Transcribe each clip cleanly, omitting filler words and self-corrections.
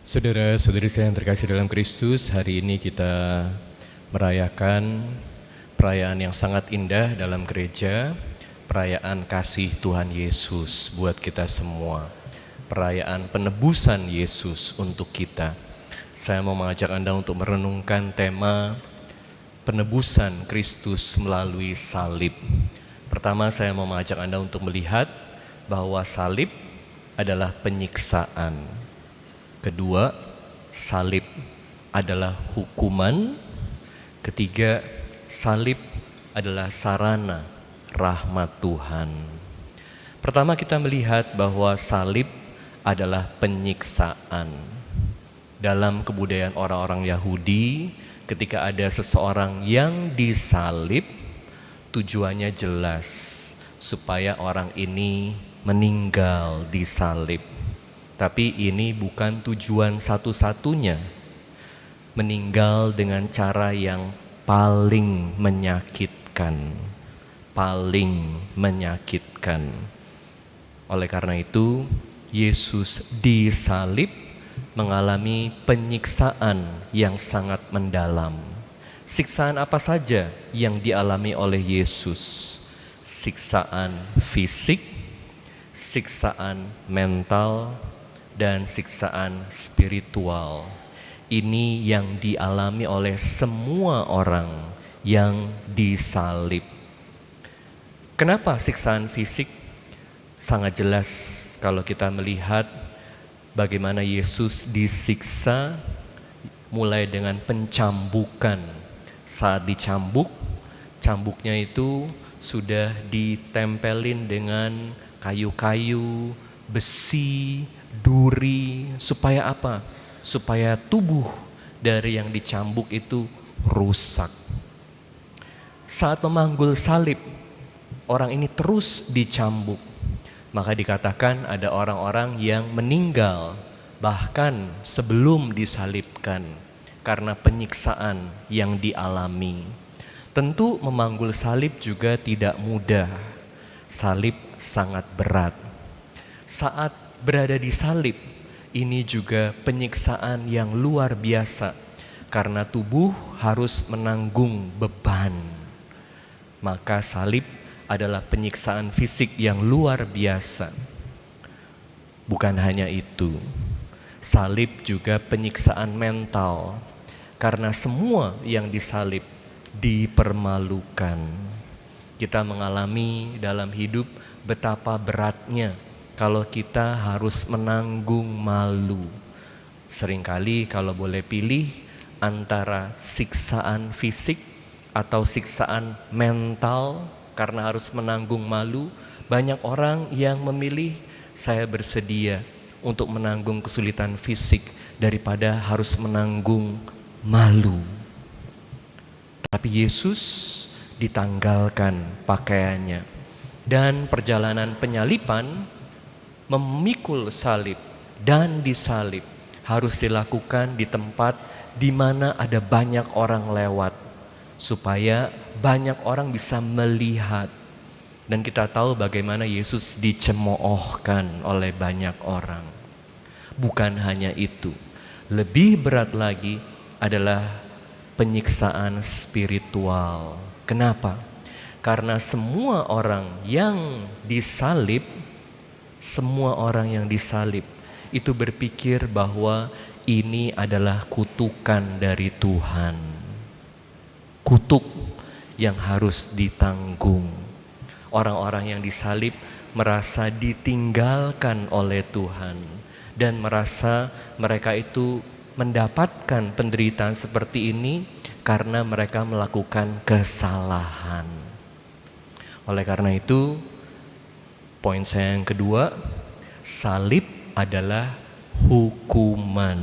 Saudara-saudari saya yang terkasih dalam Kristus, hari ini kita merayakan perayaan yang sangat indah dalam gereja, perayaan kasih Tuhan Yesus buat kita semua, perayaan penebusan Yesus untuk kita. Saya mau mengajak Anda untuk merenungkan tema penebusan Kristus melalui salib. Pertama, saya mau mengajak Anda untuk melihat bahwa salib adalah penyiksaan. Kedua, salib adalah hukuman. Ketiga, salib adalah sarana rahmat Tuhan. Pertama, kita melihat bahwa salib adalah penyiksaan. Dalam kebudayaan orang-orang Yahudi, ketika ada seseorang yang disalib, tujuannya jelas, supaya orang ini meninggal disalib. Tapi ini bukan tujuan satu-satunya. Meninggal dengan cara yang paling menyakitkan. Paling menyakitkan. Oleh karena itu, Yesus disalib mengalami penyiksaan yang sangat mendalam. Siksaan apa saja yang dialami oleh Yesus? Siksaan fisik, siksaan mental, dan siksaan spiritual. Ini yang dialami oleh semua orang yang disalib. Kenapa siksaan fisik? Sangat jelas kalau kita melihat bagaimana Yesus disiksa mulai dengan pencambukan. Saat dicambuk, cambuknya itu sudah ditempelin dengan kayu-kayu, besi, duri, supaya apa? Supaya tubuh dari yang dicambuk itu rusak. Saat memanggul salib, orang ini terus dicambuk. Maka dikatakan ada orang-orang yang meninggal bahkan sebelum disalibkan karena penyiksaan yang dialami. Tentu memanggul salib juga tidak mudah. Salib sangat berat. Saat berada di salib, ini juga penyiksaan yang luar biasa karena tubuh harus menanggung beban. Maka salib adalah penyiksaan fisik yang luar biasa. Bukan hanya itu, salib juga penyiksaan mental karena semua yang disalib dipermalukan. Kita mengalami dalam hidup betapa beratnya kalau kita harus menanggung malu. Seringkali kalau boleh pilih antara siksaan fisik atau siksaan mental karena harus menanggung malu, banyak orang yang memilih saya bersedia untuk menanggung kesulitan fisik daripada harus menanggung malu. Tapi Yesus ditanggalkan pakaiannya dan perjalanan penyalipan memikul salib dan disalib harus dilakukan di tempat di mana ada banyak orang lewat supaya banyak orang bisa melihat. Dan kita tahu bagaimana Yesus dicemoohkan oleh banyak orang. Bukan hanya itu, lebih berat lagi adalah penyiksaan spiritual. Kenapa? Karena semua orang yang disalib itu berpikir bahwa ini adalah kutukan dari Tuhan. Kutuk yang harus ditanggung. Orang-orang yang disalib merasa ditinggalkan oleh Tuhan dan merasa mereka itu mendapatkan penderitaan seperti ini karena mereka melakukan kesalahan. Oleh karena itu, poin saya yang kedua, salib adalah hukuman.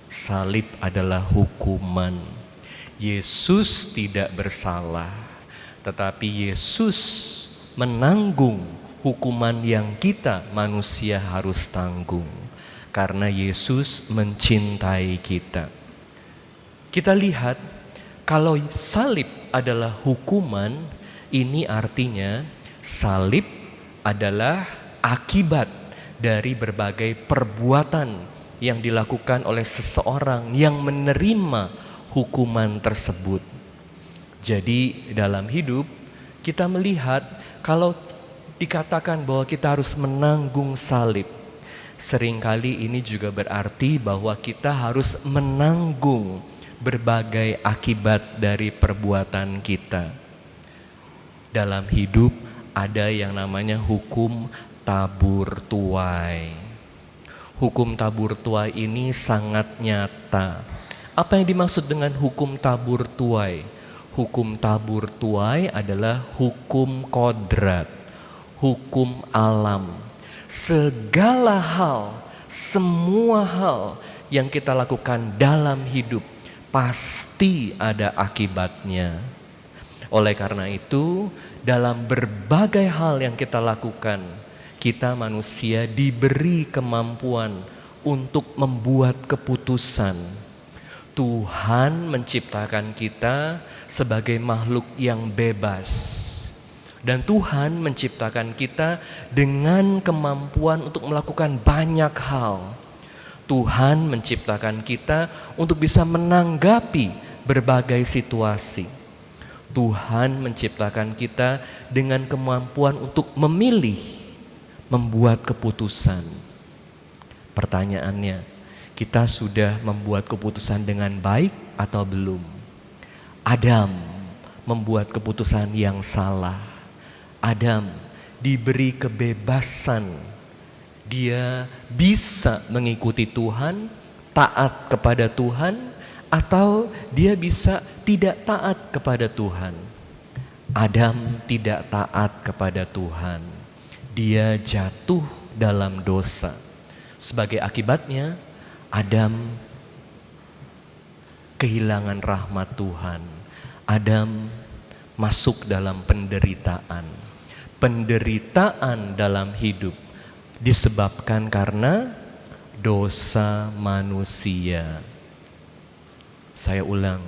Salib adalah hukuman. Yesus tidak bersalah, tetapi Yesus menanggung hukuman yang kita manusia harus tanggung. Karena Yesus mencintai kita. Kita lihat kalau salib adalah hukuman, ini artinya salib adalah akibat dari berbagai perbuatan yang dilakukan oleh seseorang yang menerima hukuman tersebut. Jadi dalam hidup kita melihat kalau dikatakan bahwa kita harus menanggung salib, seringkali ini juga berarti bahwa kita harus menanggung berbagai akibat dari perbuatan kita. Dalam hidup ada yang namanya hukum tabur tuai. Hukum tabur tuai ini sangat nyata. Apa yang dimaksud dengan hukum tabur tuai? Hukum tabur tuai adalah hukum kodrat, hukum alam. Segala hal, semua hal yang kita lakukan dalam hidup pasti ada akibatnya. Oleh karena itu, dalam berbagai hal yang kita lakukan, kita manusia diberi kemampuan untuk membuat keputusan. Tuhan menciptakan kita sebagai makhluk yang bebas. Dan Tuhan menciptakan kita dengan kemampuan untuk melakukan banyak hal. Tuhan menciptakan kita untuk bisa menanggapi berbagai situasi. Tuhan menciptakan kita dengan kemampuan untuk memilih, membuat keputusan. Pertanyaannya, kita sudah membuat keputusan dengan baik atau belum? Adam membuat keputusan yang salah. Adam diberi kebebasan. Dia bisa mengikuti Tuhan, taat kepada Tuhan, atau dia bisa tidak taat kepada Tuhan. Adam tidak taat kepada Tuhan. Dia jatuh dalam dosa. Sebagai akibatnya, Adam kehilangan rahmat Tuhan. Adam masuk dalam penderitaan. Penderitaan dalam hidup disebabkan karena dosa manusia. Saya ulang,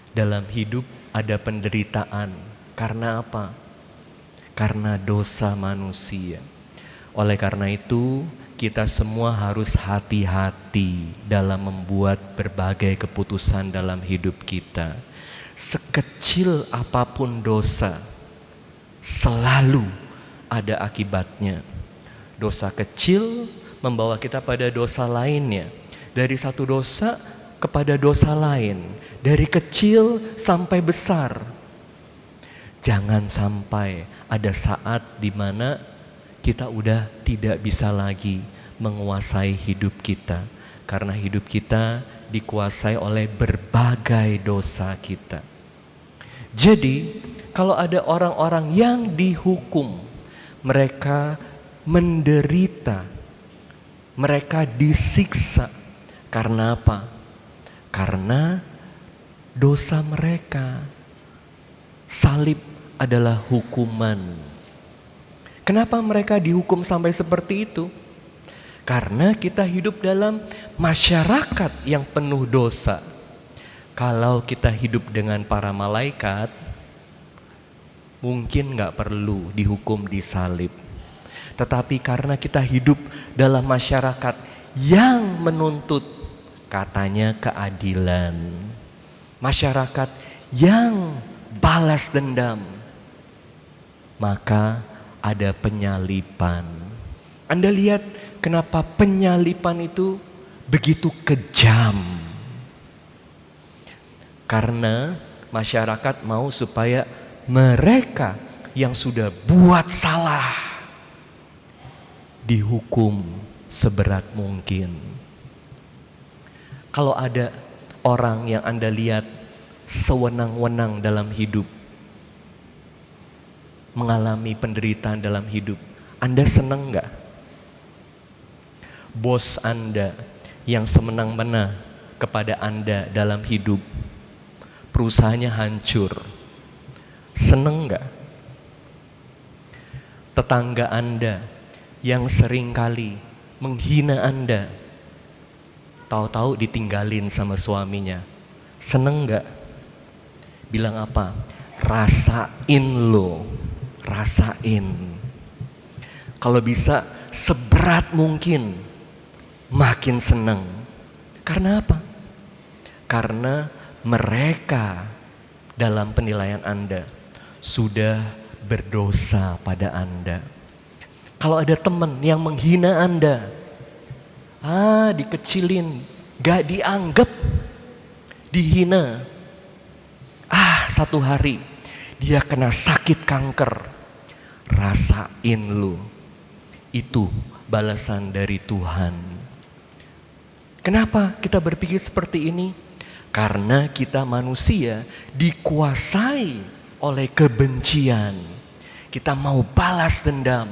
dalam hidup ada penderitaan. Karena apa? Karena dosa manusia. Oleh karena itu, kita semua harus hati-hati dalam membuat berbagai keputusan dalam hidup kita. Sekecil apapun dosa, selalu ada akibatnya. Dosa kecil membawa kita pada dosa lainnya. Dari satu dosa kepada dosa lain, dari kecil sampai besar. Jangan sampai ada saat di mana kita udah tidak bisa lagi menguasai hidup kita, karena hidup kita dikuasai oleh berbagai dosa kita. Jadi, kalau ada orang-orang yang dihukum, mereka menderita, mereka disiksa. Karena apa? Karena dosa mereka. Salib adalah hukuman. Kenapa mereka dihukum sampai seperti itu? Karena kita hidup dalam masyarakat yang penuh dosa. Kalau kita hidup dengan para malaikat, mungkin gak perlu dihukum di salib. Tetapi karena kita hidup dalam masyarakat yang menuntut katanya keadilan, masyarakat yang balas dendam, maka ada penyalipan. Anda lihat kenapa penyalipan itu begitu kejam? Karena masyarakat mau supaya mereka yang sudah buat salah dihukum seberat mungkin. Kalau ada orang yang Anda lihat sewenang-wenang dalam hidup, mengalami penderitaan dalam hidup, Anda senang gak? Bos Anda yang semenang-mena kepada Anda dalam hidup, perusahaannya hancur, senang gak? Tetangga Anda yang seringkali menghina Anda, tahu-tahu ditinggalin sama suaminya, seneng gak? Bilang apa? Rasain lo, rasain. Kalau bisa seberat mungkin makin senang. Karena apa? Karena mereka dalam penilaian Anda sudah berdosa pada Anda. Kalau ada teman yang menghina Anda, dikecilin, gak dianggap, dihina. Satu hari dia kena sakit kanker, rasain lu. Itu balasan dari Tuhan. Kenapa kita berpikir seperti ini? Karena kita manusia dikuasai oleh kebencian. Kita mau balas dendam.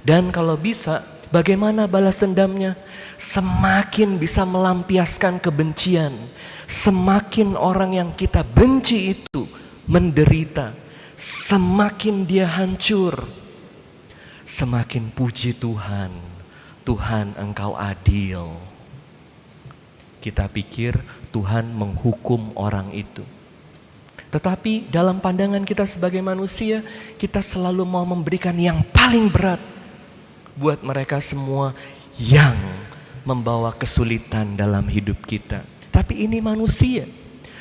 Dan kalau bisa, bagaimana balas dendamnya? Semakin bisa melampiaskan kebencian, semakin orang yang kita benci itu menderita, semakin dia hancur. Semakin puji Tuhan, Tuhan Engkau adil. Kita pikir Tuhan menghukum orang itu. Tetapi dalam pandangan kita sebagai manusia, kita selalu mau memberikan yang paling berat buat mereka semua yang membawa kesulitan dalam hidup kita. Tapi ini manusia.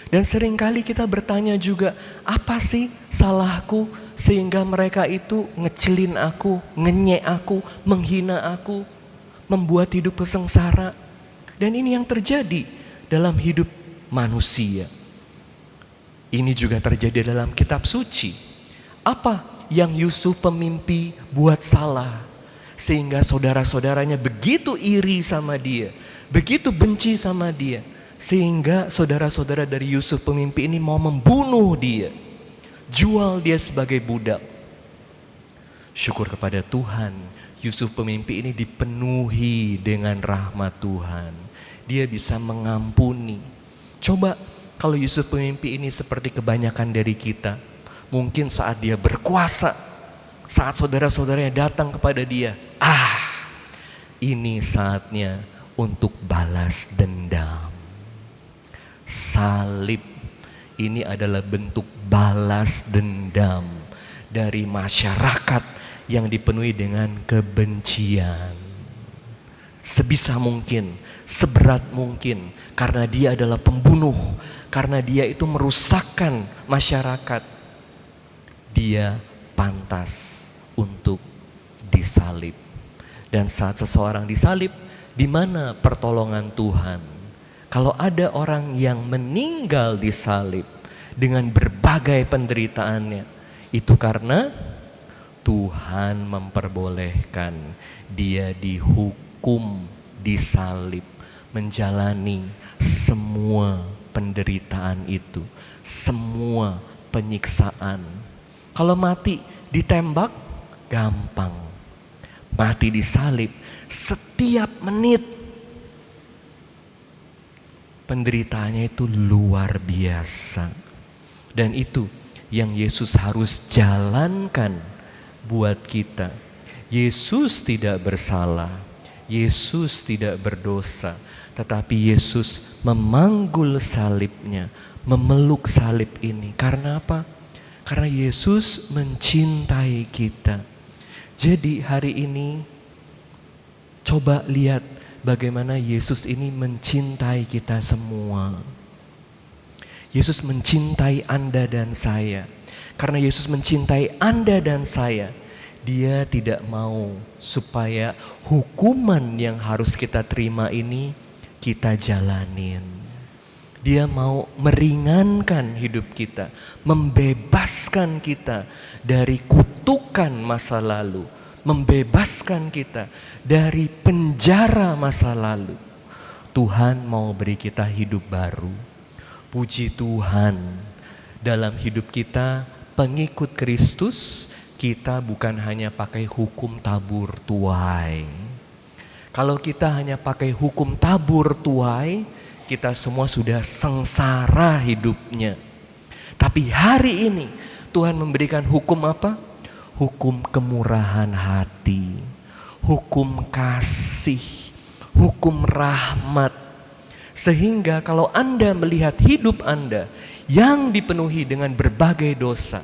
Dan seringkali kita bertanya juga, apa sih salahku sehingga mereka itu ngecilin aku, ngenyek aku, menghina aku, membuat hidupku sengsara. Dan ini yang terjadi dalam hidup manusia. Ini juga terjadi dalam kitab suci. Apa yang Yusuf pemimpi buat salah sehingga saudara-saudaranya begitu iri sama dia, begitu benci sama dia, sehingga saudara-saudara dari Yusuf pemimpi ini mau membunuh dia, jual dia sebagai budak. Syukur kepada Tuhan, Yusuf pemimpi ini dipenuhi dengan rahmat Tuhan. Dia bisa mengampuni. Coba kalau Yusuf pemimpi ini seperti kebanyakan dari kita, mungkin saat dia berkuasa, saat saudara-saudaranya datang kepada dia, ini saatnya untuk balas dendam. Salib ini adalah bentuk balas dendam dari masyarakat yang dipenuhi dengan kebencian. Sebisa mungkin, seberat mungkin, karena dia adalah pembunuh, karena dia itu merusakkan masyarakat, dia pantas untuk disalib. Dan saat seseorang disalib, di mana pertolongan Tuhan? Kalau ada orang yang meninggal disalib dengan berbagai penderitaannya, itu karena Tuhan memperbolehkan dia dihukum, disalib, menjalani semua penderitaan itu, semua penyiksaan. Kalau mati ditembak, gampang. Mati disalib, setiap menit penderitaannya itu luar biasa. Dan itu yang Yesus harus jalankan buat kita. Yesus tidak bersalah, Yesus tidak berdosa, tetapi Yesus memanggul salibnya, memeluk salib ini. Karena apa? Karena Yesus mencintai kita. Jadi hari ini coba lihat bagaimana Yesus ini mencintai kita semua. Yesus mencintai Anda dan saya. Karena Yesus mencintai Anda dan saya, Dia tidak mau supaya hukuman yang harus kita terima ini kita jalanin. Dia mau meringankan hidup kita, membebaskan kita dari kutukan masa lalu, membebaskan kita dari penjara masa lalu. Tuhan mau beri kita hidup baru. Puji Tuhan, dalam hidup kita pengikut Kristus, kita bukan hanya pakai hukum tabur tuai. Kalau kita hanya pakai hukum tabur tuai, kita semua sudah sengsara hidupnya. Tapi hari ini Tuhan memberikan hukum apa? Hukum kemurahan hati, hukum kasih, hukum rahmat. Sehingga kalau Anda melihat hidup Anda yang dipenuhi dengan berbagai dosa,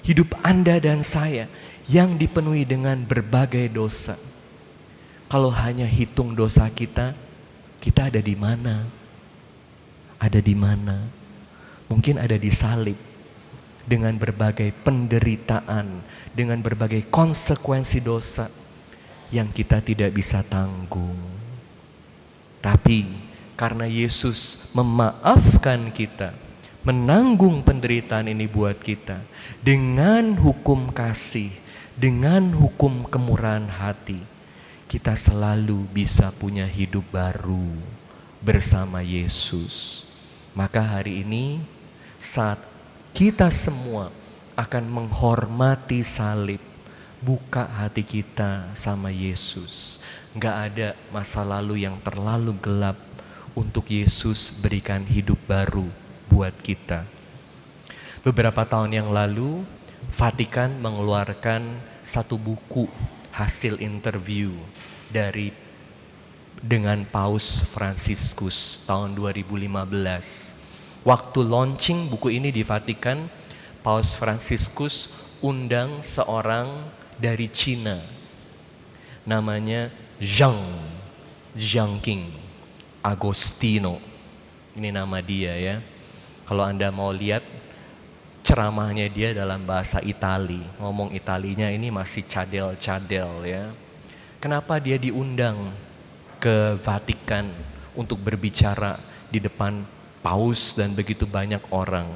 hidup Anda dan saya yang dipenuhi dengan berbagai dosa, kalau hanya hitung dosa kita, Kita ada di mana? Ada di mana? Mungkin ada di salib, dengan berbagai penderitaan, dengan berbagai konsekuensi dosa yang kita tidak bisa tanggung. Tapi karena Yesus memaafkan kita, menanggung penderitaan ini buat kita, dengan hukum kasih, dengan hukum kemurahan hati, kita selalu bisa punya hidup baru bersama Yesus. Maka hari ini saat kita semua akan menghormati salib, buka hati kita sama Yesus. Gak ada masa lalu yang terlalu gelap untuk Yesus berikan hidup baru buat kita. Beberapa tahun yang lalu, Vatikan mengeluarkan satu buku hasil interview dengan Paus Fransiskus tahun 2015. Waktu launching buku ini di Vatikan, Paus Fransiskus undang seorang dari Cina, namanya Zhang King Agostino. Ini nama dia ya. Kalau Anda mau lihat ceramahnya dia dalam bahasa Itali, ngomong Italinya ini masih cadel-cadel ya. Kenapa dia diundang ke Vatikan untuk berbicara di depan Paus dan begitu banyak orang?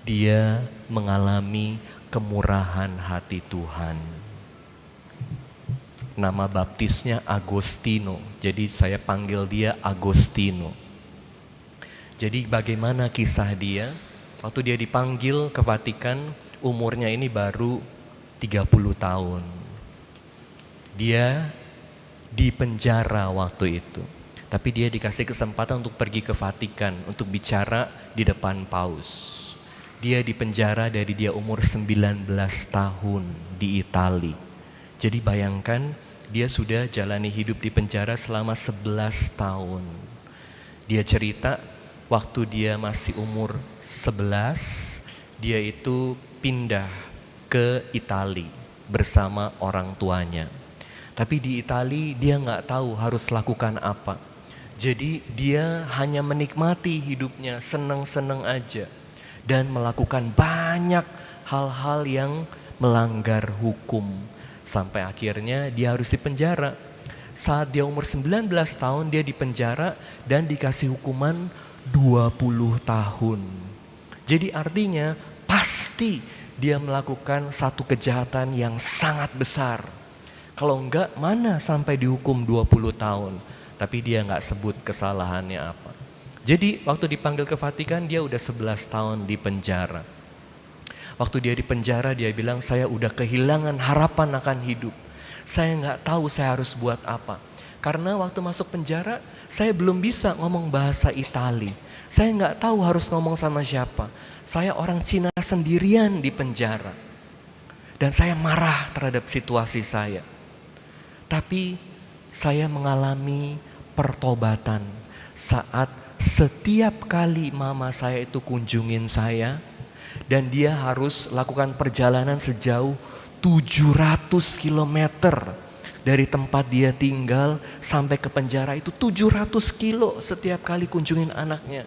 Dia mengalami kemurahan hati Tuhan. Nama baptisnya Agostino, jadi saya panggil dia Agostino. Jadi bagaimana kisah dia? Waktu dia dipanggil ke Vatikan, umurnya ini baru 30 tahun. Dia dipenjara waktu itu. Tapi dia dikasih kesempatan untuk pergi ke Vatikan untuk bicara di depan Paus. Dia dipenjara dari dia umur 19 tahun di Itali. Jadi bayangkan dia sudah jalani hidup di penjara selama 11 tahun. Dia cerita waktu dia masih umur 11, dia itu pindah ke Itali bersama orang tuanya. Tapi di Itali dia nggak tahu harus lakukan apa. Jadi dia hanya menikmati hidupnya, seneng-seneng aja. Dan melakukan banyak hal-hal yang melanggar hukum. Sampai akhirnya dia harus dipenjara. Saat dia umur 19 tahun dia dipenjara dan dikasih hukuman 20 tahun. Jadi artinya pasti dia melakukan satu kejahatan yang sangat besar. Kalau enggak, mana sampai dihukum 20 tahun. Tapi dia enggak sebut kesalahannya apa. Jadi waktu dipanggil ke Vatikan dia udah 11 tahun di penjara. Waktu dia di penjara dia bilang, saya udah kehilangan harapan akan hidup. Saya enggak tahu saya harus buat apa. Karena waktu masuk penjara saya belum bisa ngomong bahasa Itali. Saya enggak tahu harus ngomong sama siapa. Saya orang Cina sendirian di penjara. Dan saya marah terhadap situasi saya. Tapi saya mengalami pertobatan saat setiap kali mama saya itu kunjungin saya dan dia harus lakukan perjalanan sejauh 700 km dari tempat dia tinggal sampai ke penjara itu 700 kilo setiap kali kunjungin anaknya.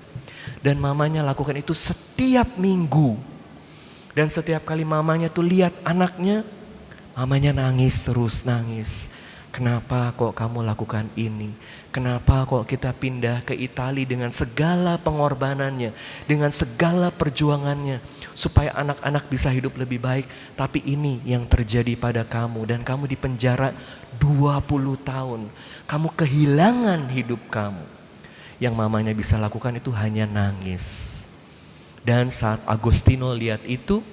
Dan mamanya lakukan itu setiap minggu. Dan setiap kali mamanya tuh lihat anaknya, mamanya nangis terus nangis. Kenapa kok kamu lakukan ini? Kenapa kok kita pindah ke Itali dengan segala pengorbanannya, dengan segala perjuangannya, supaya anak-anak bisa hidup lebih baik. Tapi ini yang terjadi pada kamu dan kamu dipenjara 20 tahun. Kamu kehilangan hidup kamu. Yang mamanya bisa lakukan itu hanya nangis. Dan saat Agostino lihat itu,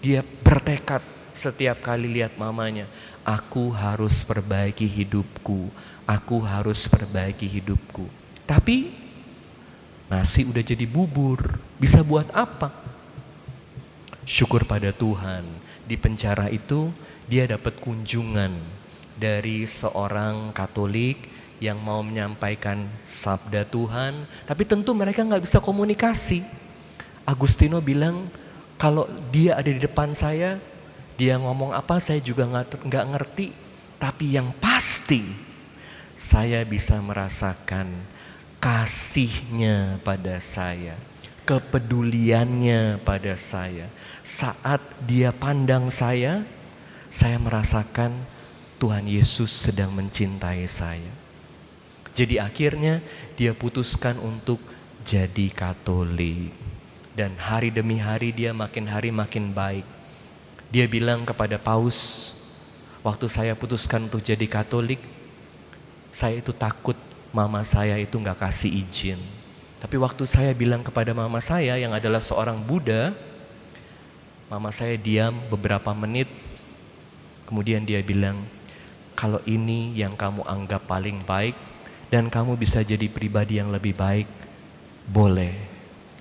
dia bertekad setiap kali lihat mamanya, aku harus perbaiki hidupku, aku harus perbaiki hidupku. Tapi nasi udah jadi bubur, bisa buat apa? Syukur pada Tuhan, di penjara itu dia dapat kunjungan dari seorang Katolik yang mau menyampaikan sabda Tuhan, tapi tentu mereka nggak bisa komunikasi. Agustino bilang, kalau dia ada di depan saya, dia ngomong apa saya juga nggak ngerti, tapi yang pasti saya bisa merasakan kasihnya pada saya, kepeduliannya pada saya. Saat dia pandang saya merasakan Tuhan Yesus sedang mencintai saya. Jadi akhirnya dia putuskan untuk jadi Katolik. Dan hari demi hari dia makin hari makin baik. Dia bilang kepada Paus, waktu saya putuskan untuk jadi Katolik, saya itu takut mama saya itu gak kasih izin. Tapi waktu saya bilang kepada mama saya yang adalah seorang Buddha, mama saya diam beberapa menit. Kemudian dia bilang, kalau ini yang kamu anggap paling baik dan kamu bisa jadi pribadi yang lebih baik, boleh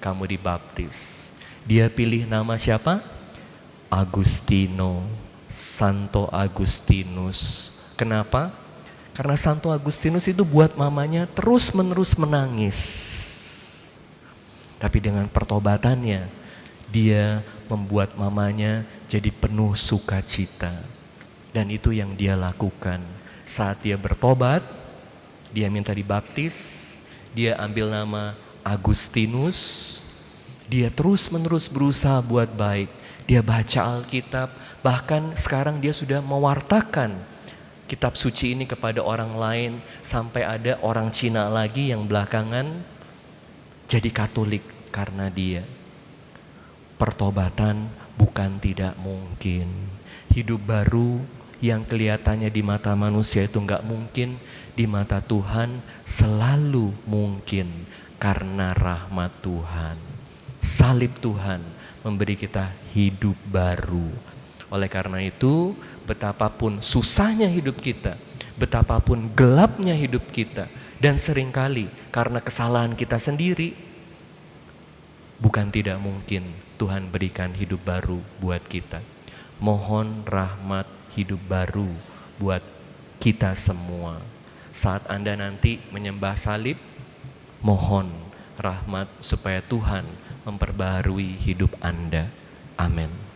kamu dibaptis. Dia pilih nama siapa? Agustino, Santo Agustinus. Kenapa? Karena Santo Agustinus itu buat mamanya terus-menerus menangis. Tapi dengan pertobatannya, dia membuat mamanya jadi penuh sukacita. Dan itu yang dia lakukan. Saat dia bertobat, dia minta dibaptis, dia ambil nama Agustinus. Dia terus-menerus berusaha buat baik. Dia baca Alkitab, bahkan sekarang dia sudah mewartakan kitab suci ini kepada orang lain. Sampai ada orang Cina lagi yang belakangan jadi Katolik karena dia. Pertobatan bukan tidak mungkin. Hidup baru yang kelihatannya di mata manusia itu enggak mungkin, di mata Tuhan selalu mungkin karena rahmat Tuhan. Salib Tuhan memberi kita hidup baru. Oleh karena itu, betapapun susahnya hidup kita, betapapun gelapnya hidup kita, dan seringkali karena kesalahan kita sendiri, bukan tidak mungkin Tuhan berikan hidup baru buat kita. Mohon rahmat hidup baru buat kita semua. Saat Anda nanti menyembah salib, mohon rahmat supaya Tuhan memperbaharui hidup Anda. Amin.